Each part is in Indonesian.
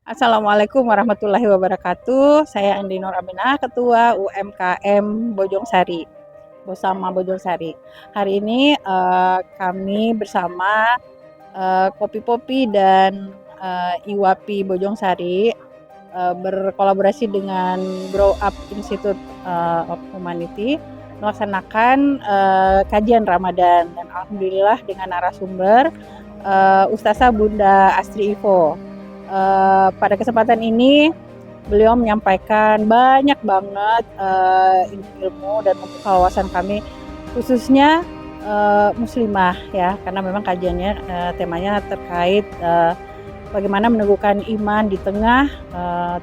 Assalamualaikum warahmatullahi wabarakatuh. Saya Andi Nur Aminah, Ketua UMKM Bojongsari, Bosama Bojongsari. Hari ini kami bersama Kopi Popi dan Iwapi Bojongsari berkolaborasi dengan Grow Up Institute of Humanity melaksanakan kajian Ramadan, dan alhamdulillah dengan narasumber Ustazah Bunda Astri Ivo. Pada kesempatan ini beliau menyampaikan banyak banget ilmu dan membuka wawasan kami, khususnya muslimah ya, karena memang kajiannya temanya terkait bagaimana meneguhkan iman di tengah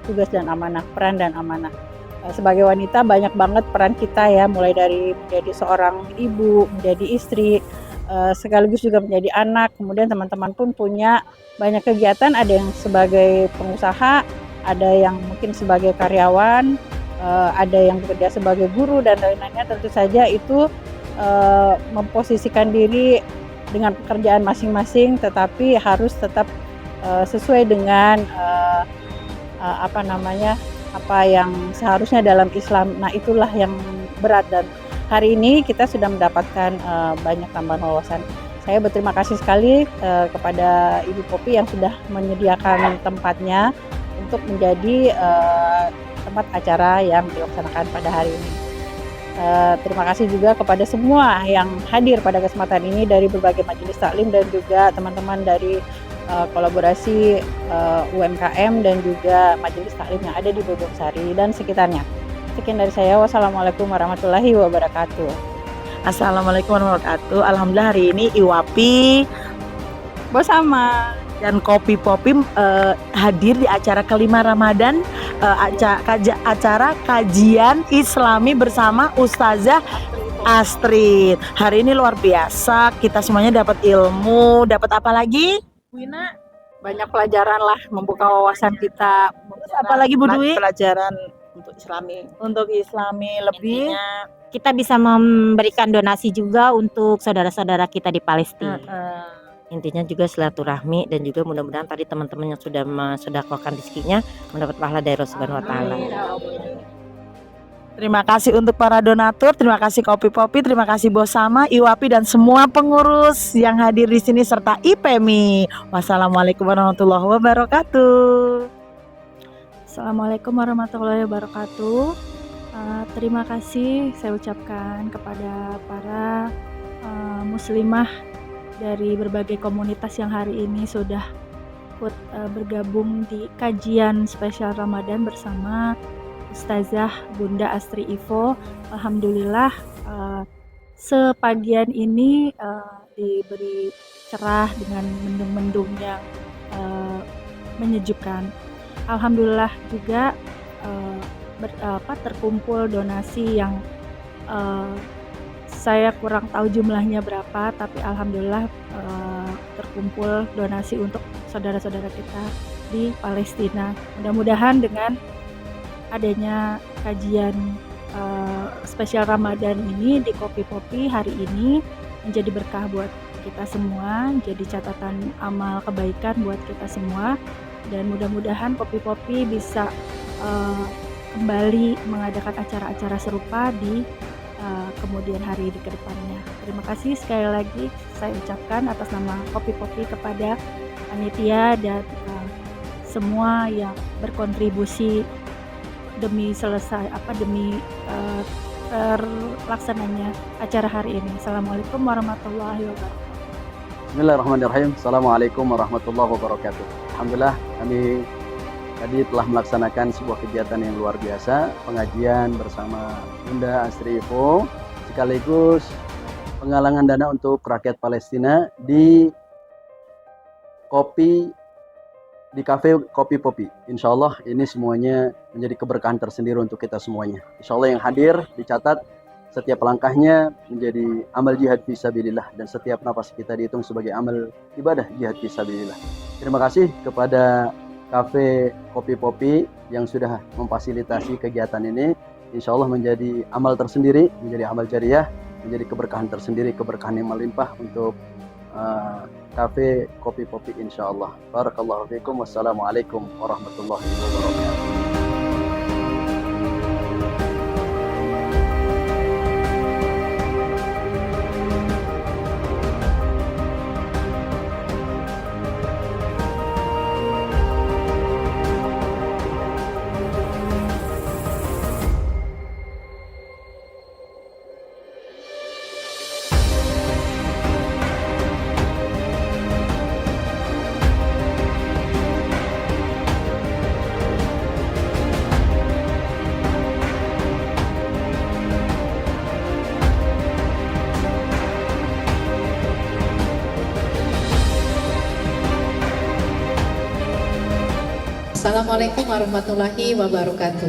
tugas dan amanah, peran dan amanah. Sebagai wanita banyak banget peran kita ya, mulai dari menjadi seorang ibu, menjadi istri, sekaligus juga menjadi anak. Kemudian teman-teman pun punya banyak kegiatan, ada yang sebagai pengusaha, ada yang mungkin sebagai karyawan, ada yang bekerja sebagai guru dan lain-lainnya. Tentu saja itu memposisikan diri dengan pekerjaan masing-masing, tetapi harus tetap sesuai dengan apa yang seharusnya dalam Islam. Nah, itulah yang berat, dan hari ini kita sudah mendapatkan banyak tambahan wawasan. Saya berterima kasih sekali kepada Ibu Popi yang sudah menyediakan tempatnya untuk menjadi tempat acara yang dilaksanakan pada hari ini. Terima kasih juga kepada semua yang hadir pada kesempatan ini dari berbagai majelis taklim dan juga teman-teman dari kolaborasi UMKM dan juga majelis taklim yang ada di Bojongsari dan sekitarnya. Sekian dari saya. Wassalamualaikum warahmatullahi wabarakatuh. Assalamualaikum warahmatullahi wabarakatuh. Alhamdulillah hari ini Iwapi Bersama dan Kopi Popi hadir di acara kelima Ramadan, acara kajian Islami bersama Ustazah Astrid. Hari ini luar biasa, kita semuanya dapat ilmu, dapat apa lagi? Wina, banyak pelajaran lah, membuka wawasan kita. Apalagi Bu Dwi? Pelajaran untuk Islami lebih. Intinya kita bisa memberikan donasi juga untuk saudara-saudara kita di Palestina. Intinya juga silaturahmi, dan juga mudah-mudahan tadi teman-teman yang sudah mensedekahkan rezekinya mendapat pahala dari Allah Subhanahu wa taala. Terima kasih untuk para donatur, terima kasih Kopi Popi, terima kasih Bosama, Iwapi dan semua pengurus yang hadir di sini serta IPMI. Wassalamualaikum warahmatullahi wabarakatuh. Assalamualaikum warahmatullahi wabarakatuh. Terima kasih saya ucapkan kepada para muslimah dari berbagai komunitas yang hari ini sudah ikut bergabung di kajian spesial Ramadan bersama Ustazah Bunda Astri Ivo. Alhamdulillah sepagian ini diberi cerah dengan mendung-mendung yang menyejukkan. Alhamdulillah juga terkumpul donasi yang saya kurang tahu jumlahnya berapa, tapi alhamdulillah terkumpul donasi untuk saudara-saudara kita di Palestina. Mudah-mudahan dengan adanya kajian spesial Ramadan ini di Kopi Popi hari ini menjadi berkah buat kita semua, jadi catatan amal kebaikan buat kita semua, dan mudah-mudahan Kopi Popi bisa kembali mengadakan acara-acara serupa di kemudian hari di kedepannya. Terima kasih sekali lagi saya ucapkan atas nama Kopi Popi kepada panitia dan semua yang berkontribusi demi terlaksananya acara hari ini. Assalamualaikum warahmatullahi wabarakatuh. Bismillahirrahmanirrahim. Assalamualaikum warahmatullahi wabarakatuh. Alhamdulillah, kami tadi telah melaksanakan sebuah kegiatan yang luar biasa, pengajian bersama Bunda Astri Ivo, sekaligus penggalangan dana untuk rakyat Palestina di kafe Kopi Popi. Insya Allah ini semuanya menjadi keberkahan tersendiri untuk kita semuanya. Insya Allah yang hadir dicatat setiap langkahnya menjadi amal jihad fisabilillah, dan setiap napas kita dihitung sebagai amal ibadah jihad fisabilillah. Terima kasih kepada Kafe Kopi Popi yang sudah memfasilitasi kegiatan ini. Insya Allah menjadi amal tersendiri, menjadi amal jariah, menjadi keberkahan tersendiri, keberkahan yang melimpah untuk Cafe Kopi Popi insyaallah. Barakallahu fikum. Wassalamualaikum warahmatullahi wabarakatuh. Assalamualaikum warahmatullahi wabarakatuh.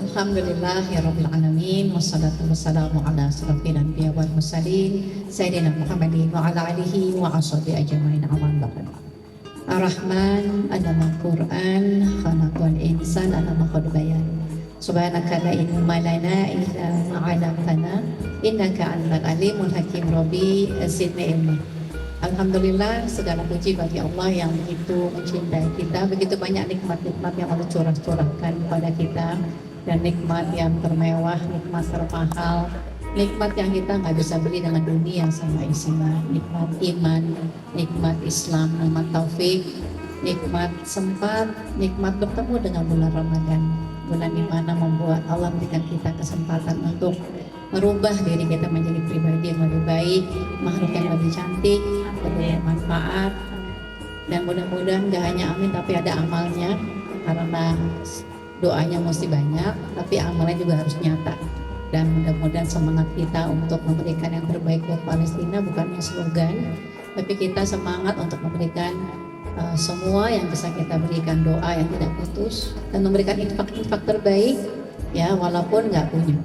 Alhamdulillahirabbil alamin wassalatu wassalamu ala asyrofil anbiya wal mursalin sayyidina Muhammadin wa ala alihi wa ashabihi ajmain amma ba'd. Ar-Rahman allama Qur'an khalaqal insan allama qad bayan. Subhanaka la ilma lana illa ma 'allamtana innaka antal alimul hakim. Rabbi zidni ilma. Alhamdulillah, segala puji bagi Allah yang begitu mencintai kita, begitu banyak nikmat-nikmat yang Allah curahkan kepada kita, dan nikmat yang termewah, nikmat termahal, nikmat yang kita nggak bisa beli dengan dunia sama isinya, nikmat iman, nikmat Islam, nikmat taufik, nikmat sempat, nikmat bertemu dengan bulan Ramadan, bulan dimana membuat Allah memberikan kita kesempatan untuk merubah diri kita menjadi pribadi yang lebih baik, makhluk yang lebih cantik, lebih bermanfaat, dan mudah-mudahan gak hanya amin tapi ada amalnya, karena doanya mesti banyak tapi amalnya juga harus nyata. Dan mudah-mudahan semangat kita untuk memberikan yang terbaik buat Palestina bukannya slogan, tapi kita semangat untuk memberikan semua yang bisa kita berikan, doa yang tidak putus, dan memberikan infak-infak terbaik ya walaupun nggak punya.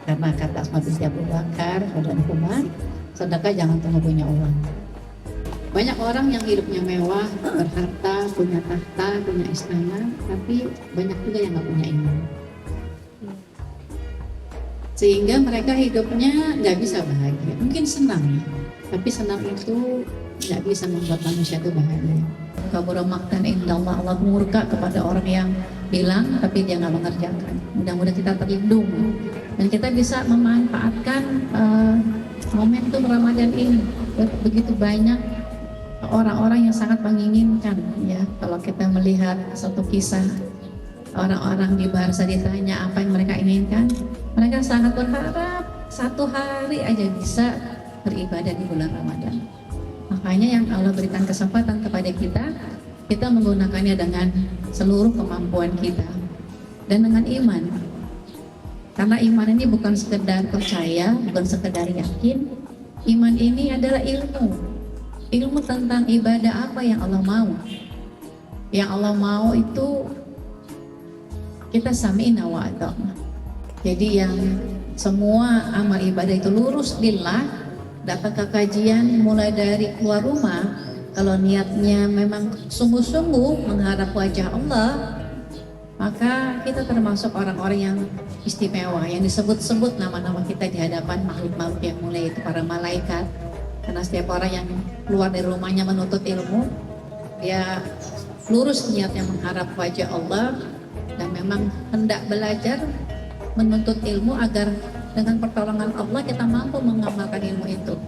Karena kata Asma binti Abu Bakar radhiyallahu, sedekah jangan tunggu punya uang. Banyak orang yang hidupnya mewah, berharta, punya tahta, punya istana, tapi banyak juga yang nggak punya iman. Sehingga mereka hidupnya nggak bisa bahagia. Mungkin senang, tapi senang itu nggak bisa membuat manusia itu bahagia. Kabura maktan indallah, Allah murka kepada orang yang bilang tapi dia nggak mengerjakan. Mudah-mudahan kita terlindung dan kita bisa memanfaatkan momentum Ramadan ini. Begitu banyak orang-orang yang sangat menginginkan, ya, kalau kita melihat satu kisah orang-orang di Barza ditanya apa yang mereka inginkan, mereka sangat berharap satu hari aja bisa beribadah di bulan Ramadan. Makanya yang Allah berikan kesempatan kepada kita menggunakannya dengan seluruh kemampuan kita dan dengan iman. Karena iman ini bukan sekedar percaya, bukan sekedar yakin. Iman ini adalah ilmu tentang ibadah apa yang Allah mau. Yang Allah mau itu kita sami'na wa ata'na. Jadi yang semua amal ibadah itu lurus lillah, datang ke kajian mulai dari keluar rumah, kalau niatnya memang sungguh-sungguh mengharap wajah Allah, maka kita termasuk orang-orang yang istimewa, yang disebut-sebut nama-nama kita di hadapan makhluk-makhluk yang mulia, itu para malaikat. Karena setiap orang yang keluar dari rumahnya menuntut ilmu, dia lurus niatnya mengharap wajah Allah dan memang hendak belajar menuntut ilmu agar dengan pertolongan Allah kita mampu mengamalkan ilmu itu.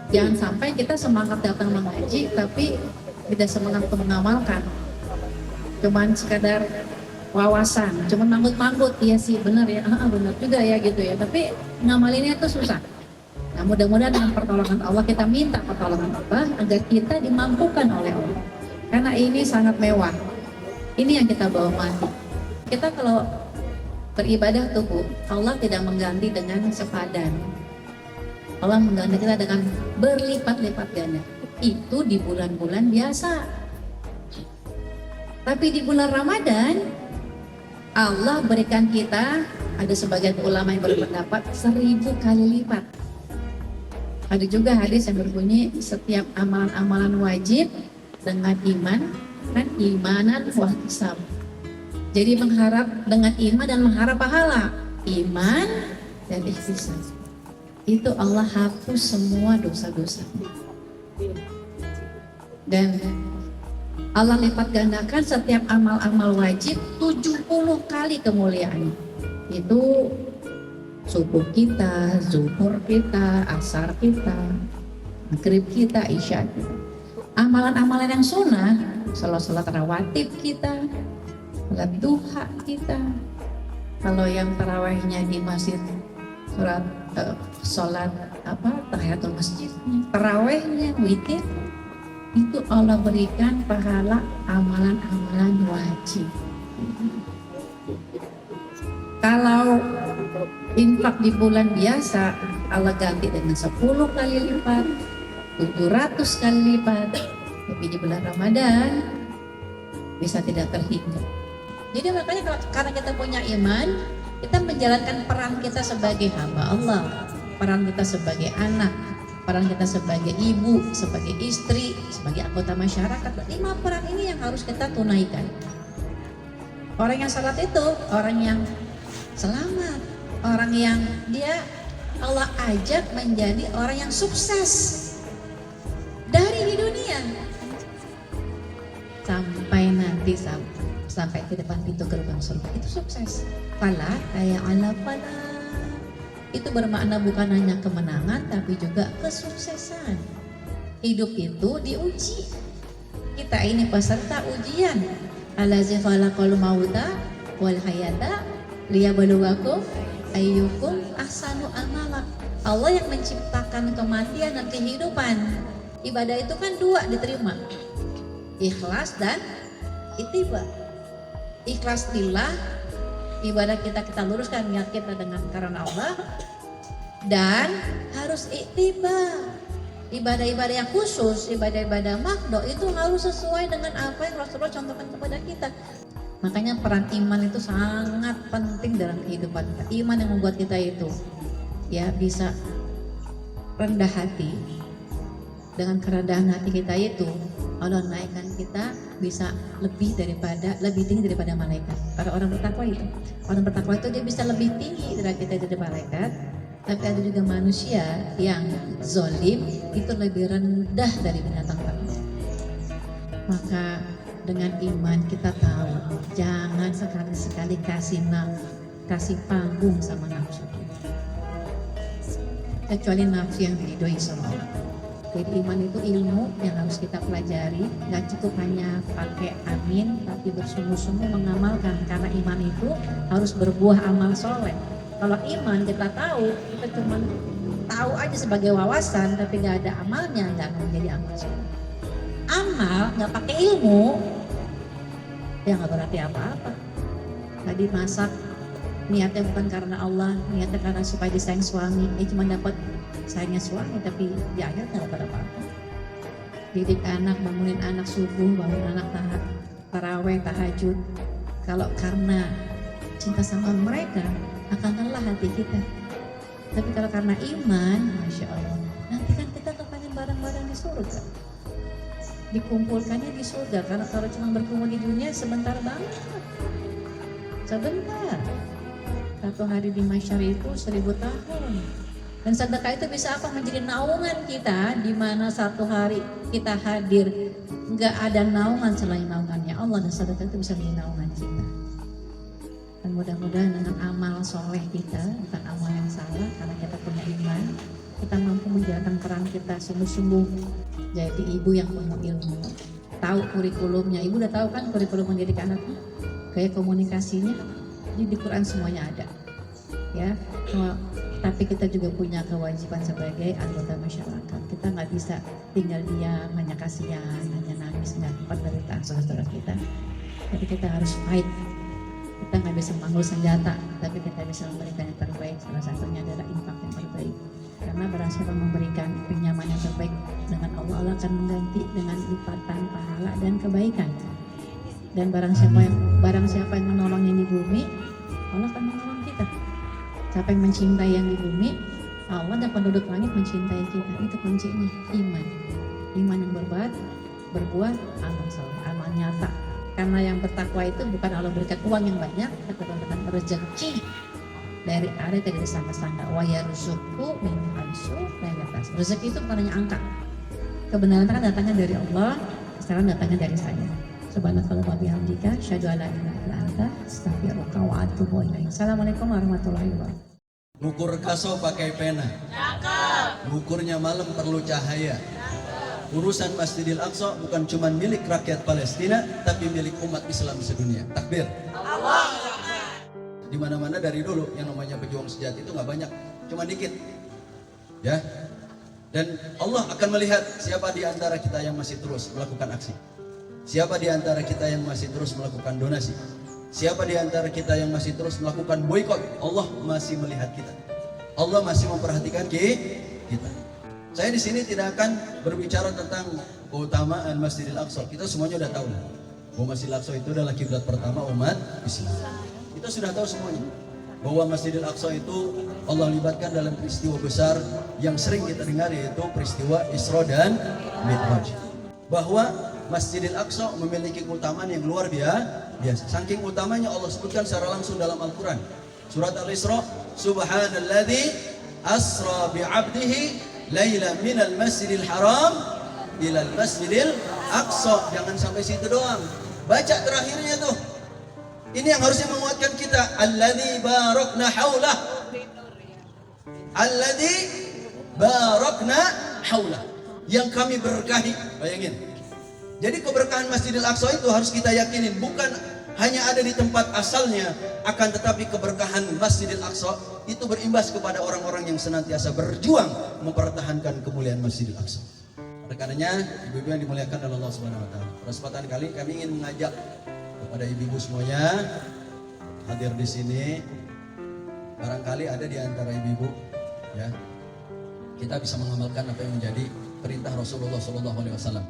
Jangan sampai kita semangat datang mengaji tapi tidak semangat untuk mengamalkan. Cuman sekadar wawasan, cuman manggut-manggut, iya sih benar ya, benar juga ya gitu ya, tapi ngamalinnya itu susah. Nah mudah-mudahan dengan pertolongan Allah, kita minta pertolongan Allah agar kita dimampukan oleh Allah. Karena ini sangat mewah. Ini yang kita bawa mati. Kita kalau beribadah tubuh, Allah tidak mengganti dengan sepadan. Allah mengganti kita dengan berlipat-lipat ganda. Itu di bulan-bulan biasa. Tapi di bulan Ramadan, Allah berikan kita, ada sebagian ulama yang berpendapat 1000 kali lipat. Ada juga hadis yang berbunyi setiap amalan-amalan wajib dengan iman, kan imanan wahtisab. Jadi mengharap dengan iman dan mengharap pahala, iman dan ihtisab. itu Allah hapus semua dosa-dosa. Dan Allah lipat gandakan setiap amal-amal wajib 70 kali kemuliaannya. Itu subuh kita, zuhur kita, asar kita, maghrib kita, isya kita. Amalan-amalan yang sunnah, salat rawatib kita, salat duha kita. Kalau yang tarawihnya di masjid, sholat tahiyatul masjidnya, tarawihnya, witir, itu Allah berikan pahala amalan-amalan wajib. Kalau infak di bulan biasa, Allah ganti dengan 10 kali lipat, 700 kali lipat. Tapi di bulan Ramadan bisa tidak terhingga. Jadi makanya karena kita punya iman, kita menjalankan peran kita sebagai hamba Allah, peran kita sebagai anak, peran kita sebagai ibu, sebagai istri, sebagai anggota masyarakat. 5 peran ini yang harus kita tunaikan. Orang yang salat itu orang yang selamat, orang yang dia Allah ajak menjadi orang yang sukses dari di dunia sampai nanti sampai ke depan pintu gerbang surga, itu sukses. Fala kayak ala fala, itu bermakna bukan hanya kemenangan tapi juga kesuksesan. Hidup itu diuji. Kita ini peserta ujian. Allazi khalaqal mauta wal hayata liyabluwakum ayyukum ahsanu amala. Allah yang menciptakan kematian dan kehidupan. Ibadah itu kan 2 diterima, ikhlas dan ittiba. Ikhlas lillah, ibadah kita luruskan niat kita dengan karena Allah, dan harus ittiba. Ibadah-ibadah yang khusus, ibadah-ibadah makdo itu harus sesuai dengan apa yang Rasulullah contohkan kepada kita. Makanya peran iman itu sangat penting dalam kehidupan kita. Iman yang membuat kita itu ya bisa rendah hati. Dengan kerendahan hati kita itu Allah naikkan kita bisa lebih tinggi daripada malaikat. Para orang bertakwa itu dia bisa lebih tinggi dari kita dari malaikat. Tapi ada juga manusia yang zolim itu lebih rendah dari binatang ternak. Maka dengan iman kita tahu jangan sekali-sekali kasih panggung sama nafsu, kecuali nafsu yang diridhoi sama Allah. Jadi iman itu ilmu yang harus kita pelajari, gak cukup hanya pakai amin, tapi bersungguh-sungguh mengamalkan, karena iman itu harus berbuah amal soleh. Kalau iman kita cuma tahu aja sebagai wawasan, tapi gak ada amalnya, gak akan menjadi amal soleh. Amal gak pakai ilmu, ya gak berarti apa-apa. Gak dimasak, niatnya bukan karena Allah, niatnya karena supaya disayang suami, cuma dapat sayangnya suami, tapi di akhir nggak dapat apa-apa. Didik anak, bangunin anak subuh, bangunin anak taraweh, tahajud. Kalau karena cinta sama mereka, akan lelah hati kita. Tapi kalau karena iman, Masya Allah, nanti kan kita kepengen barang-barang di surga. Dikumpulkannya di surga, karena kalau cuma berkumpul di dunia sebentar banget. Sebentar. 1 hari di masyar itu 1000 tahun. Dan sedekah itu bisa apa? Menjadi naungan kita, di mana 1 hari kita hadir nggak ada naungan selain naungannya Allah, dan sedekah itu bisa menjadi naungan kita. Dan mudah-mudahan dengan amal soleh kita, bukan amal yang salah, karena kita punya iman, kita mampu menjalankan peran kita sungguh-sungguh. Jadi ibu yang penuh ilmu, tahu kurikulumnya. Ibu udah tahu kan kurikulum mendidik anaknya, gaya komunikasinya, di Quran semuanya ada. Ya, tapi kita juga punya kewajiban sebagai anggota masyarakat. Kita nggak bisa tinggal diam, hanya kasihan, hanya nangis, nggak penderitaan saudara kita. Tapi kita harus fight. Kita nggak bisa memanggul senjata, tapi kita bisa memberikan yang terbaik. Salah satunya adalah infak yang terbaik. Karena barang siapa memberikan pinjaman yang terbaik dengan Allah, Allah akan mengganti dengan lipatan pahala dan kebaikan. Dan barang siapa yang menolong yang di bumi, Allah akan menolong kita. Siapa yang mencintai yang di bumi, Allah dan penduduk langit mencintai kita. Itu kuncinya, iman. Iman yang berbuah amal soleh, amal nyata. Karena yang bertakwa itu bukan Allah berikan uang yang banyak, tapi berikan rezeki. dari arah yang tidak disangka-sangka. Wa yarzuqhu min haitsu la yahtasib. Rezeki itu bukan hanya angka. Kebenaran kan datangnya dari Allah, sekarang datangnya dari saya. Subhanakallah wa bihamdika, asyhadu an la ilaha illa anta, astaghfiruka wa atubu ilaik. Assalamualaikum warahmatullahi wabarakatuh. Ngukur kaso pakai pena. Ngukurnya malam perlu cahaya. Urusan Masjidil Aqsa bukan cuma milik rakyat Palestina, tapi milik umat Islam sedunia. Takbir. Di mana-mana dari dulu yang namanya pejuang sejati itu nggak banyak, cuma dikit. Ya. Dan Allah akan melihat siapa di antara kita yang masih terus melakukan aksi. Siapa di antara kita yang masih terus melakukan donasi. Siapa di antara kita yang masih terus melakukan boikot. Allah masih melihat kita. Allah masih memperhatikan kita. Saya di sini tidak akan berbicara tentang keutamaan Masjidil Aqsa. Kita semuanya udah tahu bahwa Masjidil Aqsa itu adalah kiblat pertama umat Islam. Kita sudah tahu semuanya bahwa Masjidil Aqsa itu Allah libatkan dalam peristiwa besar yang sering kita dengar, yaitu peristiwa Isra dan Mi'raj. Bahwa Masjidil Aqsa memiliki keutamaan yang luar biasa. Saking utamanya Allah sebutkan secara langsung dalam Al-Quran. Surat Al-Isra, Subhanalladzi asra bi'abdihi Laila minal masjidil haram ilal masjidil aqsa. Jangan sampai situ doang. Baca terakhirnya tuh. Ini yang harusnya menguatkan kita. Alladzi barakna haulah. Alladzi barakna haulah. Yang kami berkahi. Bayangin. Jadi keberkahan Masjidil Aqsa itu harus kita yakinin. Bukan hanya ada di tempat asalnya, akan tetapi keberkahan Masjidil Aqsa itu berimbas kepada orang-orang yang senantiasa berjuang mempertahankan kemuliaan Masjidil Aqsa. Oleh karenanya, ibu-ibu yang dimuliakan oleh Allah Subhanahu wa taala, pada kesempatan kali kami ingin mengajak kepada ibu-ibu semuanya hadir di sini. Barangkali ada di antara ibu-ibu, ya, kita bisa mengamalkan apa yang menjadi perintah Rasulullah SAW.